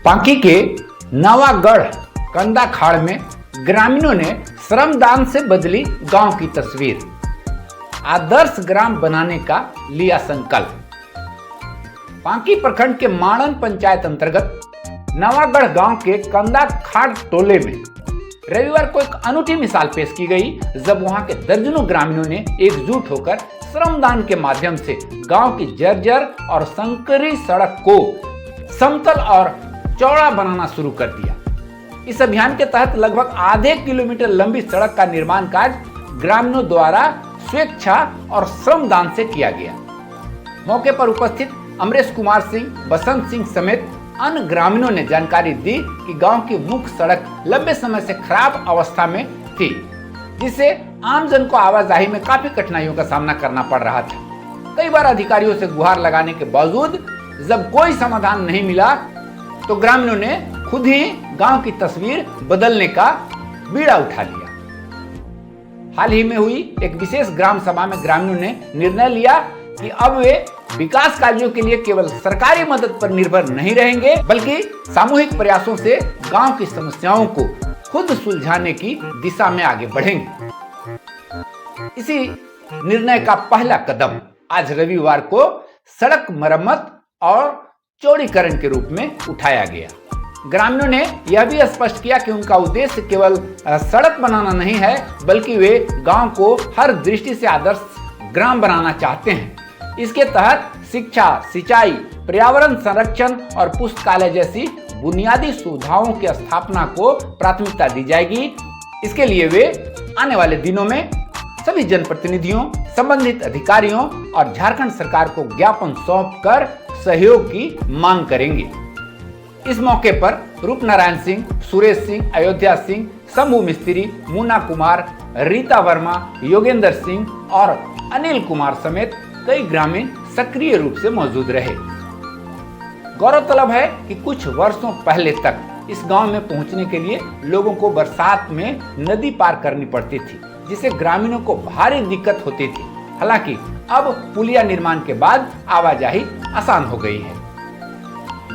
पांकी के नवागढ़ कंदाखाड़ में ग्रामीणों ने श्रमदान से बदली गांव की तस्वीर। आदर्श ग्राम बनाने का लिया संकल्प। पांकी प्रखंड के माणन पंचायत अंतर्गत नवागढ़ गांव के कंदाखाड़ टोले में रविवार को एक अनूठी मिसाल पेश की गई, जब वहां के दर्जनों ग्रामीणों ने एकजुट होकर श्रमदान के माध्यम से गांव की जर्जर और संकरी सड़क को समतल और चौड़ा बनाना शुरू कर दिया। इस अभियान के तहत लगभग आधे किलोमीटर लंबी सड़क का निर्माण कार्य ग्रामीणों द्वारा स्वेच्छा और श्रमदान से किया गया। मौके पर उपस्थित अमरेश कुमार सिंह, बसंत सिंह समेत अन्य ग्रामीणों ने जानकारी दी कि गांव की मुख्य सड़क लंबे समय से खराब अवस्था में थी, जिससे आमजन को आवाजाही में काफी कठिनाइयों का सामना करना पड़ रहा था। कई बार अधिकारियों से गुहार लगाने के बावजूद जब कोई समाधान नहीं मिला तो ग्रामीणों ने खुद ही गांव की तस्वीर बदलने का बीड़ा उठा लिया। हाल ही में हुई एक विशेष ग्राम सभा में ग्रामीणों ने निर्णय लिया कि अब वे विकास कार्यों के लिए केवल सरकारी मदद पर निर्भर नहीं रहेंगे, बल्कि सामूहिक प्रयासों से गांव की समस्याओं को खुद सुलझाने की दिशा में आगे बढ़ेंगे। इसी निर्णय का पहला कदम आज रविवार को सड़क मरम्मत और चौड़ीकरण के रूप में उठाया गया। ग्रामीणों ने यह भी स्पष्ट किया कि उनका उद्देश्य केवल सड़क बनाना नहीं है, बल्कि वे गांव को हर दृष्टि से आदर्श ग्राम बनाना चाहते हैं। इसके तहत शिक्षा, सिंचाई, पर्यावरण संरक्षण और पुस्तकालय जैसी बुनियादी सुविधाओं की स्थापना को प्राथमिकता दी जाएगी। इसके लिए वे आने वाले दिनों में सभी जनप्रतिनिधियों, संबंधित अधिकारियों और झारखंड सरकार को ज्ञापन सौंपकर सहयोग की मांग करेंगे। इस मौके पर रूपनारायण सिंह, सुरेश सिंह, अयोध्या सिंह, शंभू मिस्त्री, मुन्ना कुमार, रीता वर्मा, योगेंद्र सिंह और अनिल कुमार समेत कई ग्रामीण सक्रिय रूप से मौजूद रहे। गौरतलब है कि कुछ वर्षों पहले तक इस गांव में पहुंचने के लिए लोगों को बरसात में नदी पार करनी पड़ती थी, जिससे ग्रामीणों को भारी दिक्कत होती थी। हालांकि अब पुलिया निर्माण के बाद आवाजाही आसान हो गई है।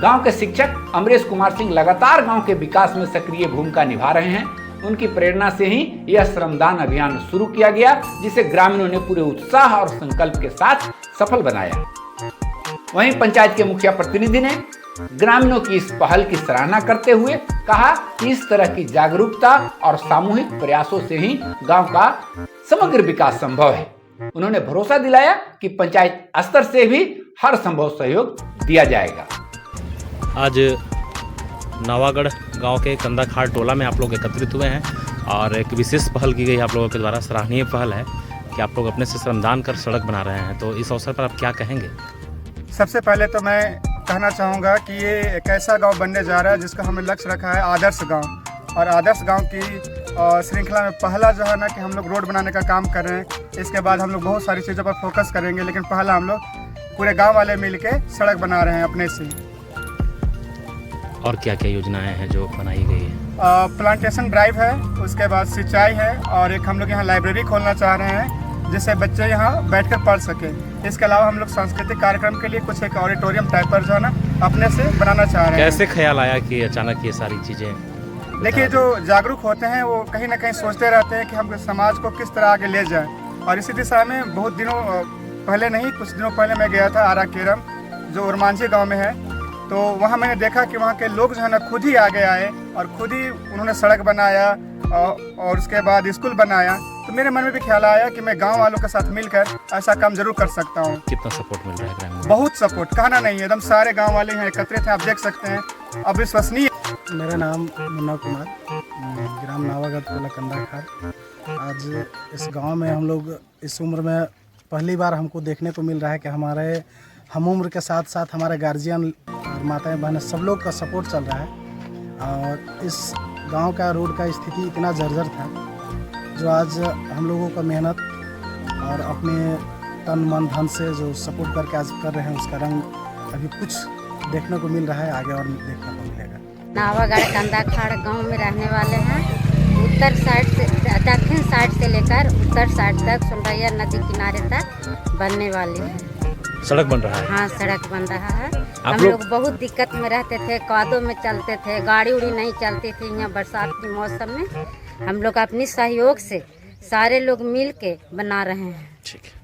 गांव के शिक्षक अमरेश कुमार सिंह लगातार गांव के विकास में सक्रिय भूमिका निभा रहे हैं। उनकी प्रेरणा से ही यह श्रमदान अभियान शुरू किया गया, जिसे ग्रामीणों ने पूरे उत्साह और संकल्प के साथ सफल बनाया। वहीं पंचायत के मुखिया प्रतिनिधि ने ग्रामीणों की इस पहल की सराहना करते हुए कहा कि इस तरह की जागरूकता और सामूहिक प्रयासों से ही गांव का समग्र विकास संभव है। उन्होंने भरोसा दिलाया कि पंचायत स्तर से भी हर संभव सहयोग दिया जाएगा। आज नवागढ़ गांव के कंदाखाड़ टोला में आप लोग एकत्रित हुए हैं और एक विशेष पहल की गई आप लोगों के द्वारा, सराहनीय पहल है कि आप लोग अपने से श्रमदान कर सड़क बना रहे हैं। तो इस अवसर पर आप क्या कहेंगे? सबसे पहले तो मैं कहना चाहूँगा कि ये एक ऐसा गांव बनने जा रहा है जिसका हमने लक्ष्य रखा है आदर्श गांव। और आदर्श गांव की श्रृंखला में पहला जो है ना कि हम लोग रोड बनाने का काम कर रहे हैं। इसके बाद हम लोग बहुत सारी चीज़ों पर फोकस करेंगे, लेकिन पहला हम लोग पूरे गांव वाले मिल के सड़क बना रहे हैं अपने से। और क्या क्या योजनाएं हैं जो बनाई गई है? प्लांटेशन ड्राइव है, उसके बाद सिंचाई है, और एक हम लोग यहाँ लाइब्रेरी खोलना चाह रहे हैं जिससे बच्चे यहाँ बैठकर पढ़ सकें। इसके अलावा हम लोग सांस्कृतिक कार्यक्रम के लिए कुछ एक ऑडिटोरियम टाइप पर जो है ना अपने से बनाना चाह रहे हैं। कैसे ख्याल आया कि अचानक ये सारी चीज़ें? देखिए, जो जागरूक होते हैं वो कहीं ना कहीं सोचते रहते हैं कि हम समाज को किस तरह आगे ले जाएं, और इसी दिशा में बहुत दिनों पहले नहीं, कुछ दिनों पहले मैं गया था आरा केरम, जो उरमांझी गाँव में है। तो वहाँ मैंने देखा कि वहाँ के लोग जो है ना खुद ही आगे आए और खुद ही उन्होंने सड़क बनाया और उसके बाद स्कूल बनाया। तो मेरे मन में भी ख्याल आया कि मैं गांव वालों के साथ मिलकर ऐसा काम जरूर कर सकता हूँ। कितना सपोर्ट मिल रहा है ग्रामीण? बहुत सपोर्ट, कहना नहीं है, एकदम सारे गांव वाले यहाँ एकत्रित हैं, आप देख सकते हैं, अविश्वसनीय। मेरा नाम मुन्ना कुमार, ग्राम नवागढ़ टोला कंदाखाड़। आज इस गांव में हम लोग इस उम्र में पहली बार हमको देखने को मिल रहा है कि हमारे हम उम्र के साथ साथ हमारे गार्जियन और माताएं बहनें सब लोग का सपोर्ट चल रहा है। और इस गांव का रोड का स्थिति इतना जर्जर था, जो आज हम लोगों का मेहनत और अपने तन मन धन से जो सपोर्ट करके आज कर रहे हैं, उसका रंग अभी कुछ देखने को मिल रहा है, आगे और देखने को मिलेगा। नवागढ़ कंदाखाड़ गांव में रहने वाले हैं। उत्तर साइड से, दक्षिण साइड से लेकर उत्तर साइड तक सुंडैया नदी किनारे तक बनने वाली है। सड़क बन रहा है? हाँ, सड़क बन रहा है। आप हम लोग लोग बहुत दिक्कत में रहते थे, कादों में चलते थे, गाड़ी उड़ी नहीं चलती थी। यहाँ बरसात के मौसम में हम लोग अपनी सहयोग से सारे लोग मिल के बना रहे हैं। ठीक है।